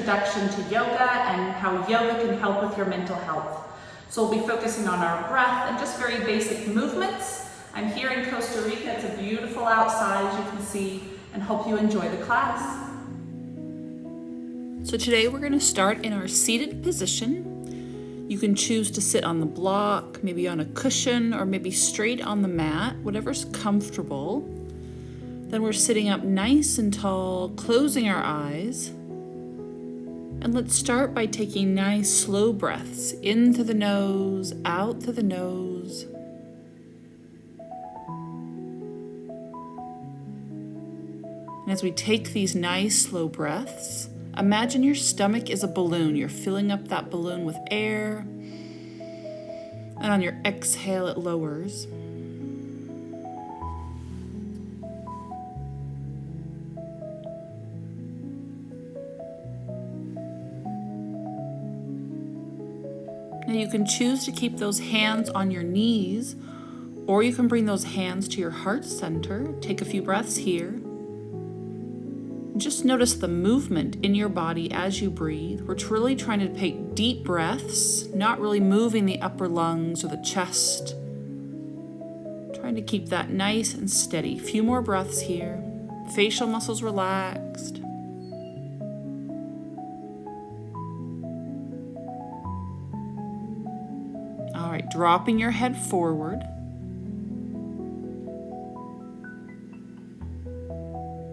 introduction to yoga and how yoga can help with your mental health. So we'll be focusing on our breath and just very basic movements. I'm here in Costa Rica. It's a beautiful outside, as you can see, and hope you enjoy the class. So today we're going to start in our seated position. You can choose to sit on the block, maybe on a cushion, or maybe straight on the mat, whatever's comfortable. Then we're sitting up nice and tall, closing our eyes. And let's start by taking nice slow breaths in through the nose, out through the nose. And as we take these nice slow breaths, imagine your stomach is a balloon. You're filling up that balloon with air. And on your exhale, it lowers. Now you can choose to keep those hands on your knees, or you can bring those hands to your heart center. Take a few breaths here. And just notice the movement in your body as you breathe. We're really trying to take deep breaths, not really moving the upper lungs or the chest. Trying to keep that nice and steady. A few more breaths here. Facial muscles relaxed. All right, dropping your head forward.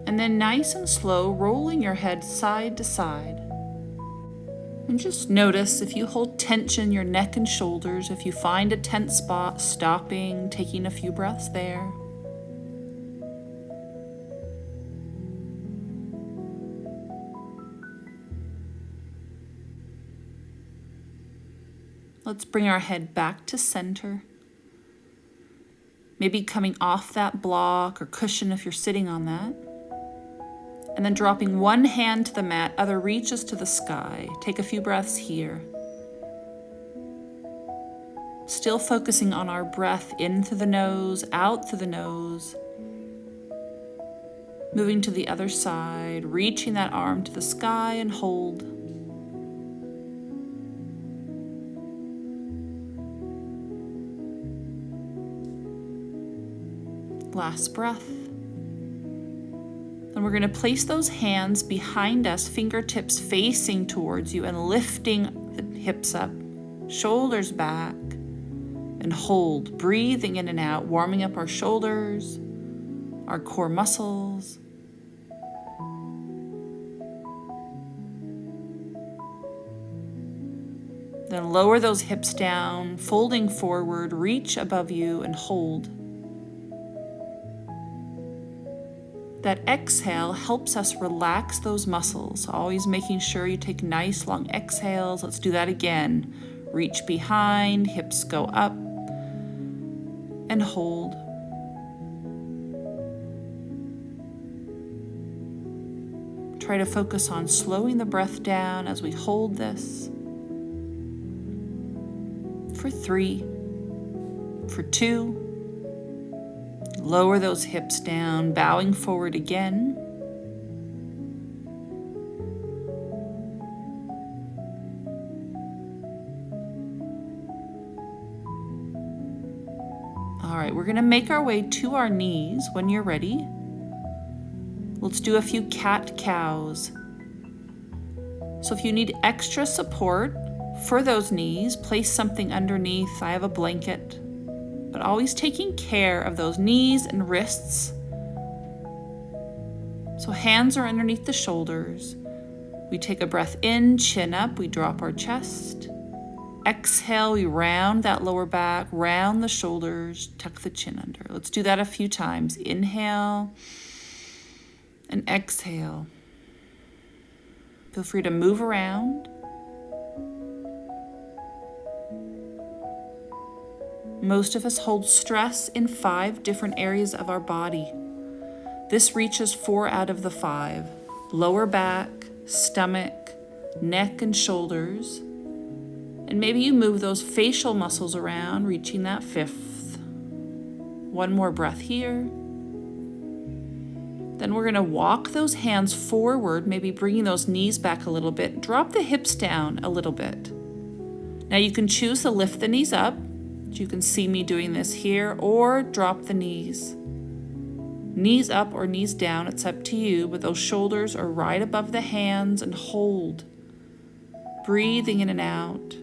And then nice and slow, rolling your head side to side. And just notice if you hold tension in your neck and shoulders, if you find a tense spot, stopping, taking a few breaths there. Let's bring our head back to center. Maybe coming off that block or cushion if you're sitting on that. And then dropping one hand to the mat, other reaches to the sky. Take a few breaths here. Still focusing on our breath in through the nose, out through the nose. Moving to the other side, reaching that arm to the sky and hold. Last breath. And we're going to place those hands behind us, fingertips facing towards you and lifting the hips up, shoulders back, and hold, breathing in and out, warming up our shoulders, our core muscles. Then lower those hips down, folding forward, reach above you and hold. That exhale helps us relax those muscles, always making sure you take nice long exhales. Let's do that again. Reach behind, hips go up, and hold. Try to focus on slowing the breath down as we hold this. For 3, for 2, lower those hips down, bowing forward again. All right, we're going to make our way to our knees when you're ready. Let's do a few cat-cows. So if you need extra support for those knees, place something underneath. I have a blanket. But always taking care of those knees and wrists. So hands are underneath the shoulders. We take a breath in, chin up, we drop our chest. Exhale, we round that lower back, round the shoulders, tuck the chin under. Let's do that a few times. Inhale and exhale. Feel free to move around. Most of us hold stress in 5 different areas of our body. This reaches 4 out of the 5. Lower back, stomach, neck, and shoulders. And maybe you move those facial muscles around, reaching that 5th. One more breath here. Then we're going to walk those hands forward, maybe bringing those knees back a little bit. Drop the hips down a little bit. Now you can choose to lift the knees up. You can see me doing this here, or drop the knees. Knees up or knees down, it's up to you, but those shoulders are right above the hands and hold. Breathing in and out.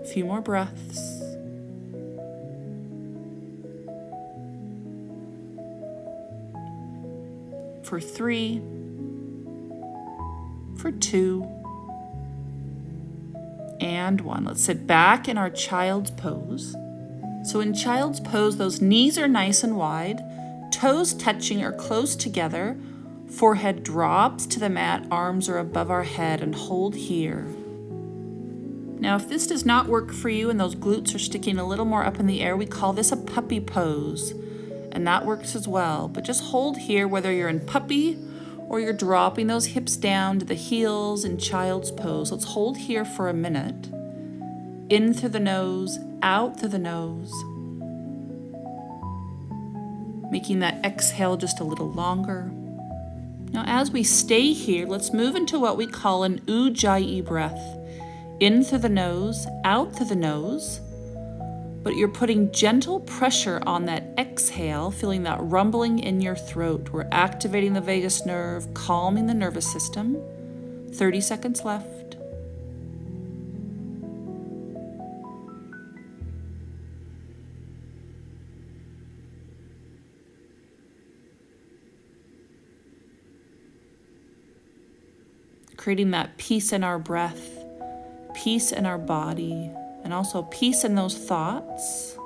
A few more breaths. For 3, for 2, and 1. Let's sit back in our child's pose. So in child's pose, those knees are nice and wide, toes touching or close together, forehead drops to the mat, arms are above our head, and hold here. Now, if this does not work for you and those glutes are sticking a little more up in the air, we call this a puppy pose. And that works as well, but just hold here whether you're in puppy or you're dropping those hips down to the heels in child's pose. Let's hold here for a minute. In through the nose, out through the nose. Making that exhale just a little longer. Now as we stay here, let's move into what we call an Ujjayi breath. In through the nose, out through the nose. But you're putting gentle pressure on that exhale, feeling that rumbling in your throat. We're activating the vagus nerve, calming the nervous system. 30 seconds left. Creating that peace in our breath, peace in our body, and also peace in those thoughts.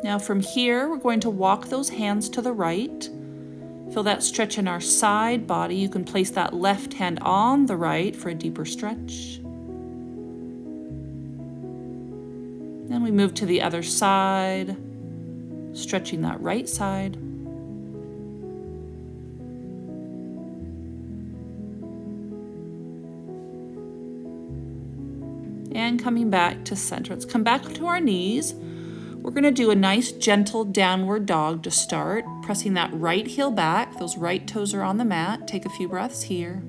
Now from here, we're going to walk those hands to the right. Feel that stretch in our side body. You can place that left hand on the right for a deeper stretch. Then we move to the other side, stretching that right side. And coming back to center. Let's come back to our knees. We're going to do a nice gentle downward dog to start, pressing that right heel back. Those right toes are on the mat. Take a few breaths here.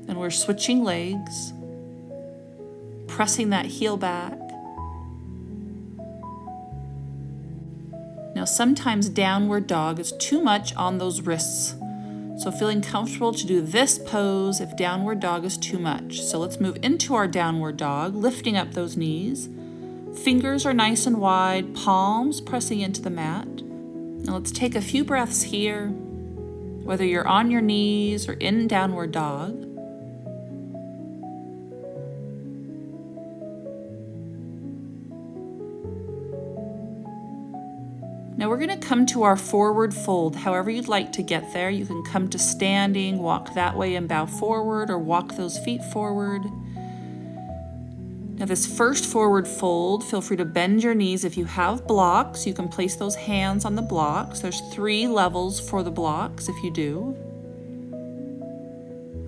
And we're switching legs, pressing that heel back. Now sometimes downward dog is too much on those wrists. So feeling comfortable to do this pose if downward dog is too much. So let's move into our downward dog, lifting up those knees. Fingers are nice and wide, palms pressing into the mat. Now let's take a few breaths here, whether you're on your knees or in downward dog. Now we're going to come to our forward fold. However you'd like to get there, you can come to standing, walk that way and bow forward, or walk those feet forward. Now this first forward fold, feel free to bend your knees. If you have blocks, you can place those hands on the blocks. There's 3 levels for the blocks if you do.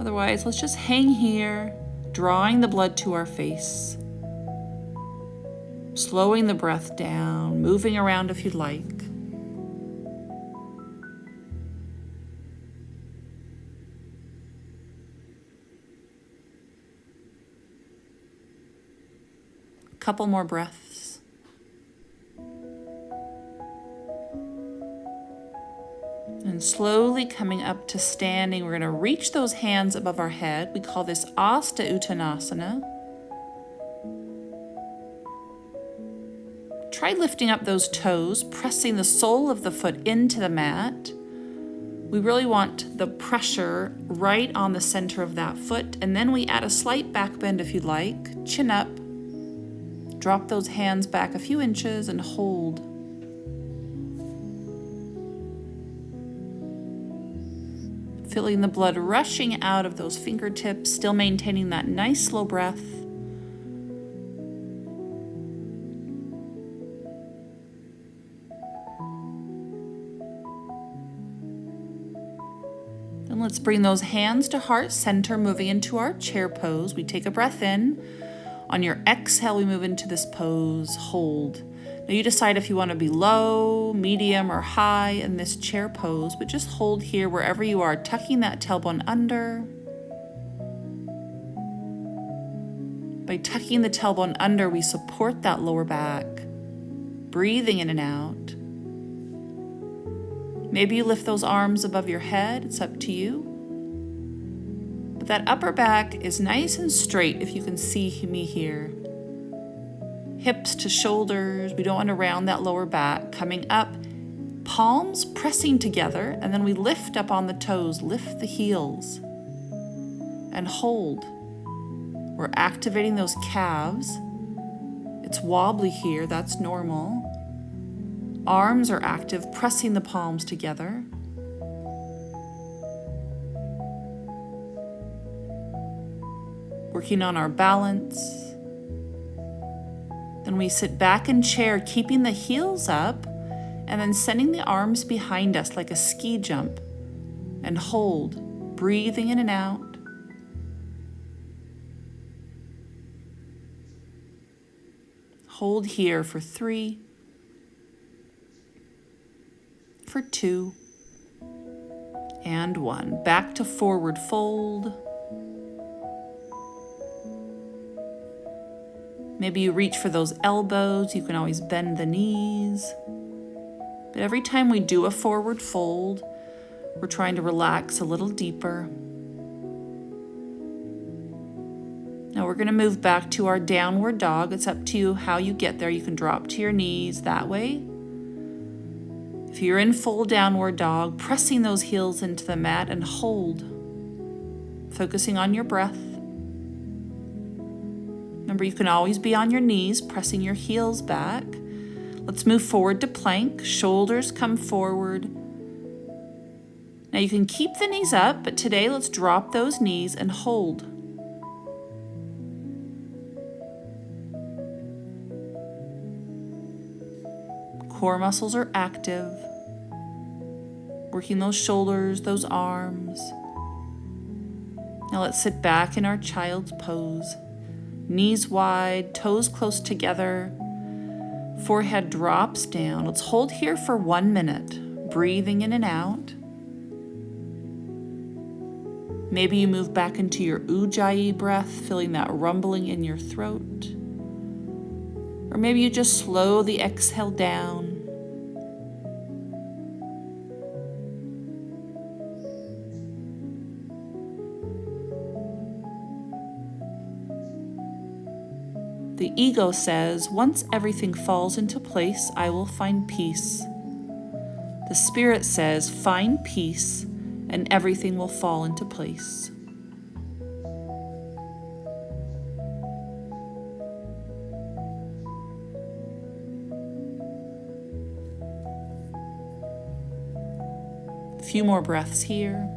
Otherwise, let's just hang here, drawing the blood to our face. Slowing the breath down, moving around if you'd like. Couple more breaths. And slowly coming up to standing, we're going to reach those hands above our head. We call this Asta Uttanasana. Try lifting up those toes, pressing the sole of the foot into the mat. We really want the pressure right on the center of that foot, and then we add a slight back bend if you'd like. Chin up. Drop those hands back a few inches and hold. Feeling the blood rushing out of those fingertips, still maintaining that nice slow breath. And let's bring those hands to heart center, moving into our chair pose. We take a breath in. On your exhale, we move into this pose, hold. Now you decide if you want to be low, medium, or high in this chair pose, but just hold here wherever you are, tucking that tailbone under. By tucking the tailbone under, we support that lower back, breathing in and out. Maybe you lift those arms above your head, it's up to you. But that upper back is nice and straight if you can see me here. Hips to shoulders, we don't want to round that lower back. Coming up, palms pressing together, and then we lift up on the toes, lift the heels, and hold. We're activating those calves. It's wobbly here, that's normal. Arms are active, pressing the palms together. Working on our balance. Then we sit back in chair, keeping the heels up, and then sending the arms behind us like a ski jump. And hold, breathing in and out. Hold here for 3, for 2, and 1. Back to forward fold. Maybe you reach for those elbows. You can always bend the knees. But every time we do a forward fold, we're trying to relax a little deeper. Now we're going to move back to our downward dog. It's up to you how you get there. You can drop to your knees that way. If you're in full downward dog, pressing those heels into the mat and hold, focusing on your breath. Remember, you can always be on your knees, pressing your heels back. Let's move forward to plank. Shoulders come forward. Now you can keep the knees up, but today let's drop those knees and hold. Core muscles are active, working those shoulders, those arms. Now let's sit back in our child's pose. Knees wide, toes close together, forehead drops down. Let's hold here for 1 minute, breathing in and out. Maybe you move back into your Ujjayi breath, feeling that rumbling in your throat. Or maybe you just slow the exhale down. The ego says, once everything falls into place, I will find peace. The spirit says, find peace and everything will fall into place. A few more breaths here.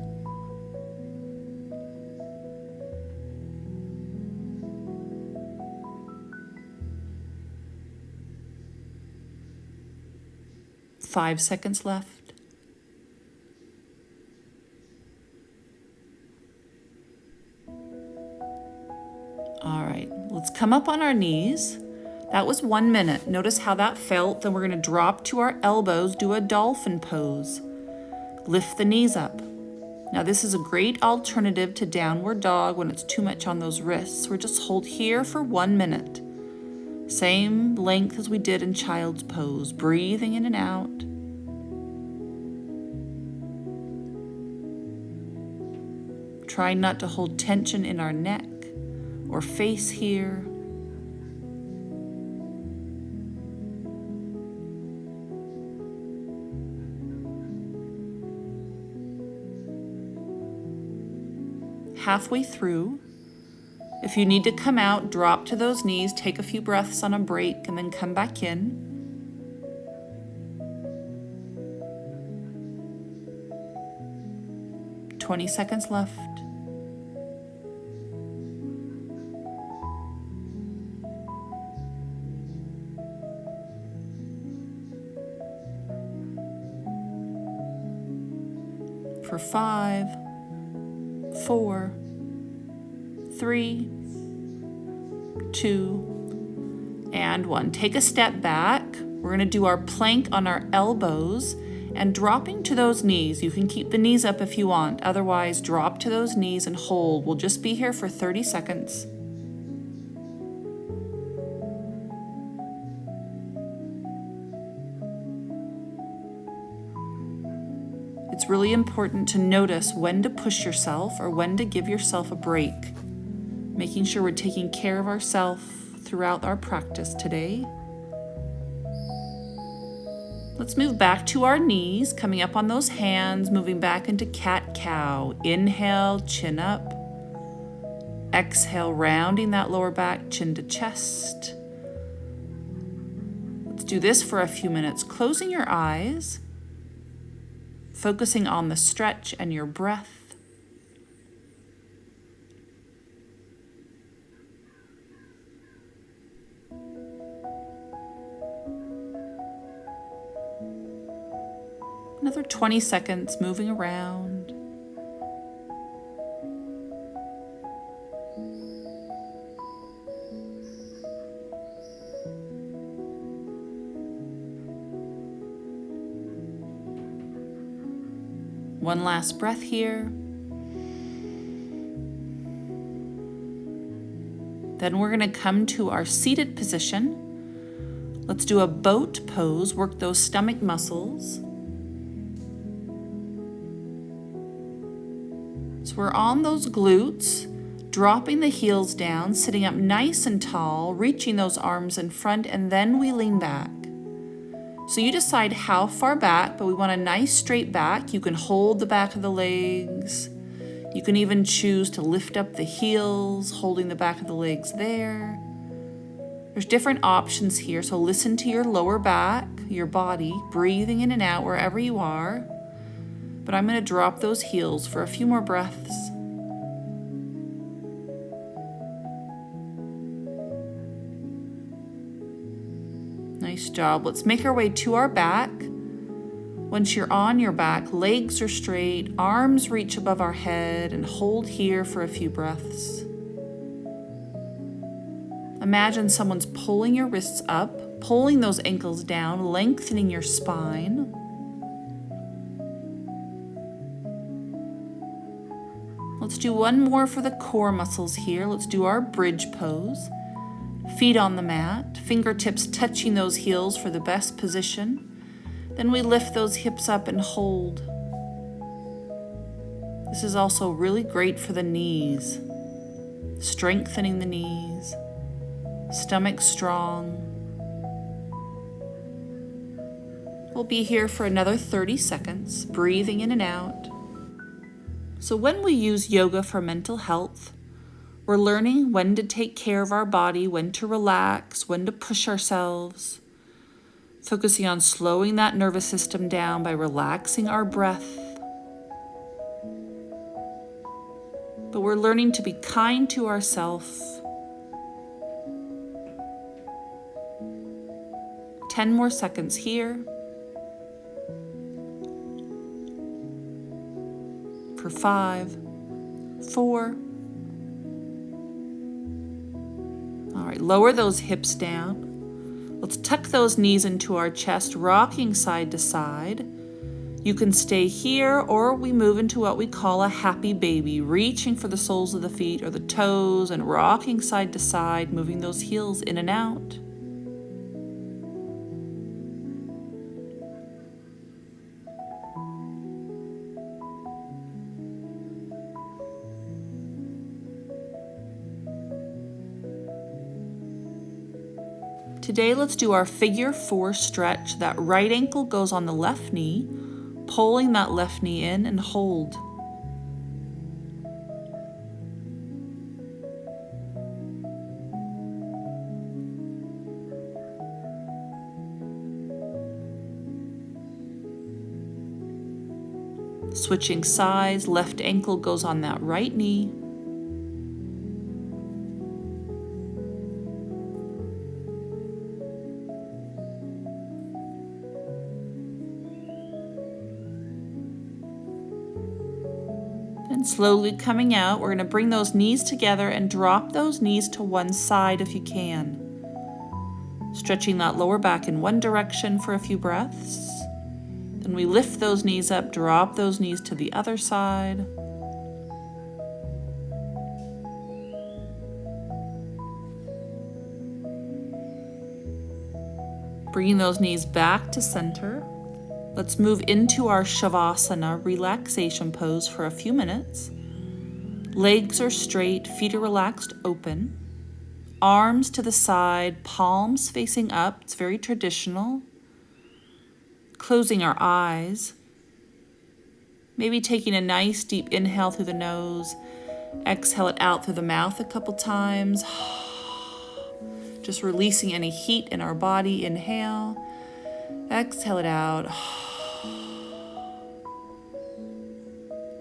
Five seconds left. All right, let's come up on our knees. That was 1 minute. Notice how that felt. Then we're going to drop to our elbows, do a dolphin pose. Lift the knees up. Now this is a great alternative to downward dog when it's too much on those wrists. We're just hold here for 1 minute. Same length as we did in child's pose, breathing in and out. Try not to hold tension in our neck or face here. Halfway through, if you need to come out, drop to those knees, take a few breaths on a break, and then come back in. "20 seconds left. For 5, 4, 3, 2, and 1. Take a step back. We're going to do our plank on our elbows and dropping to those knees. You can keep the knees up if you want. Otherwise, drop to those knees and hold. We'll just be here for 30 seconds. It's really important to notice when to push yourself or when to give yourself a break, making sure we're taking care of ourselves throughout our practice today. Let's move back to our knees, coming up on those hands, moving back into cat-cow. Inhale, chin up. Exhale, rounding that lower back, chin to chest. Let's do this for a few minutes, closing your eyes, focusing on the stretch and your breath. Another 20 seconds moving around. One last breath here. Then we're going to come to our seated position. Let's do a boat pose, work those stomach muscles. So we're on those glutes, dropping the heels down, sitting up nice and tall, reaching those arms in front, and then we lean back. So you decide how far back, but we want a nice straight back. You can hold the back of the legs. You can even choose to lift up the heels, holding the back of the legs there. There's different options here, so listen to your lower back, your body, breathing in and out wherever you are. But I'm going to drop those heels for a few more breaths. Nice job. Let's make our way to our back. Once you're on your back, legs are straight, arms reach above our head, and hold here for a few breaths. Imagine someone's pulling your wrists up, pulling those ankles down, lengthening your spine. Let's do one more for the core muscles here. Let's do our bridge pose. Feet on the mat, fingertips touching those heels for the best position. Then we lift those hips up and hold. This is also really great for the knees, strengthening the knees, stomach strong. We'll be here for another 30 seconds, breathing in and out. So when we use yoga for mental health, we're learning when to take care of our body, when to relax, when to push ourselves, focusing on slowing that nervous system down by relaxing our breath. But we're learning to be kind to ourselves. 10 more seconds here. For 5, 4. All right, lower those hips down. Let's tuck those knees into our chest, rocking side to side. You can stay here, or we move into what we call a happy baby, reaching for the soles of the feet or the toes and rocking side to side, moving those heels in and out. Today, let's do our figure 4 stretch. That right ankle goes on the left knee, pulling that left knee in and hold. Switching sides, left ankle goes on that right knee. And slowly coming out, we're going to bring those knees together and drop those knees to one side if you can. Stretching that lower back in one direction for a few breaths. Then we lift those knees up, drop those knees to the other side. Bringing those knees back to center. Let's move into our Shavasana relaxation pose for a few minutes. Legs are straight, feet are relaxed open. Arms to the side, palms facing up. It's very traditional. Closing our eyes. Maybe taking a nice deep inhale through the nose. Exhale it out through the mouth a couple times. Just releasing any heat in our body. Inhale. Exhale it out.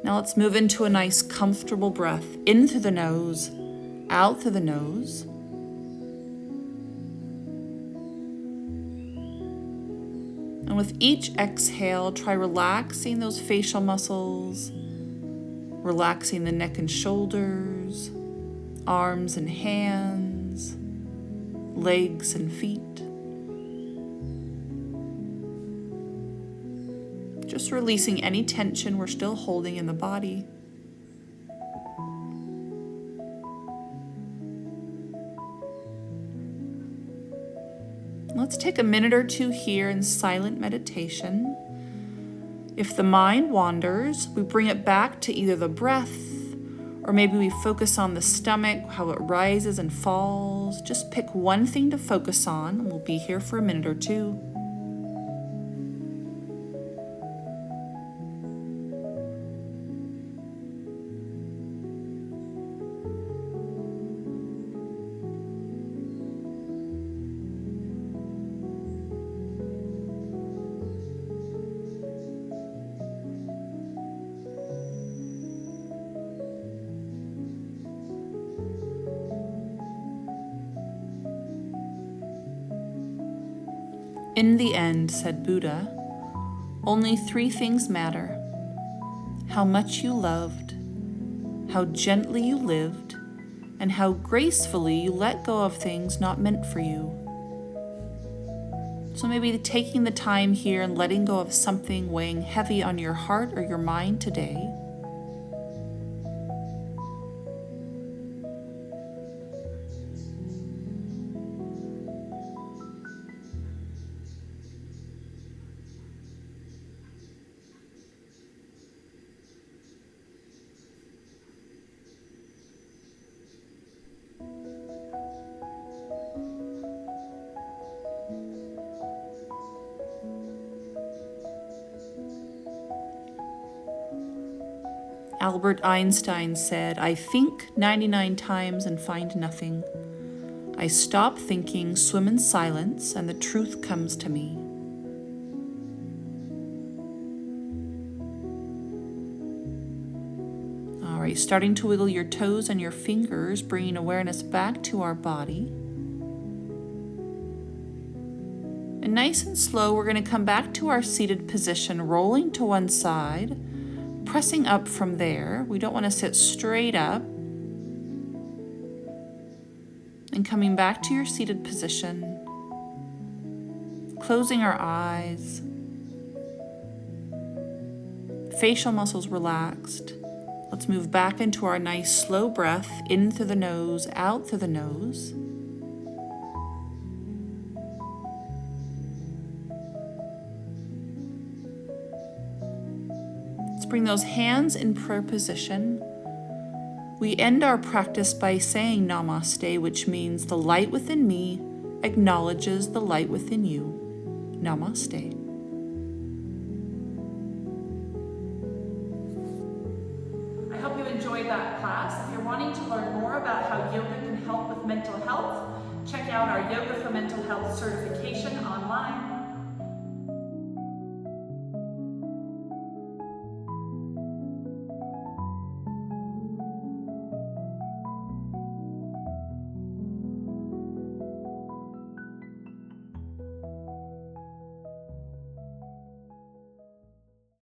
Now let's move into a nice comfortable breath. In through the nose, out through the nose. And with each exhale, try relaxing those facial muscles, relaxing the neck and shoulders, arms and hands, legs and feet. Just releasing any tension we're still holding in the body. Let's take a minute or two here in silent meditation. If the mind wanders, we bring it back to either the breath, or maybe we focus on the stomach, how it rises and falls. Just pick one thing to focus on, and we'll be here for a minute or two. In the end, said Buddha, only three things matter: how much you loved, how gently you lived, and how gracefully you let go of things not meant for you. So maybe taking the time here and letting go of something weighing heavy on your heart or your mind today. Albert Einstein said, "I think 99 times and find nothing. I stop thinking, swim in silence, and the truth comes to me." All right, starting to wiggle your toes and your fingers, bringing awareness back to our body. And nice and slow, we're going to come back to our seated position, rolling to one side, pressing up from there. We don't want to sit straight up. And coming back to your seated position, closing our eyes, facial muscles relaxed. Let's move back into our nice slow breath, in through the nose, out through the nose. Bring those hands in prayer position. We end our practice by saying Namaste, which means the light within me acknowledges the light within you. Namaste. I hope you enjoyed that class. If you're wanting to learn more about how yoga can help with mental health, check out our Yoga for Mental Health certification online.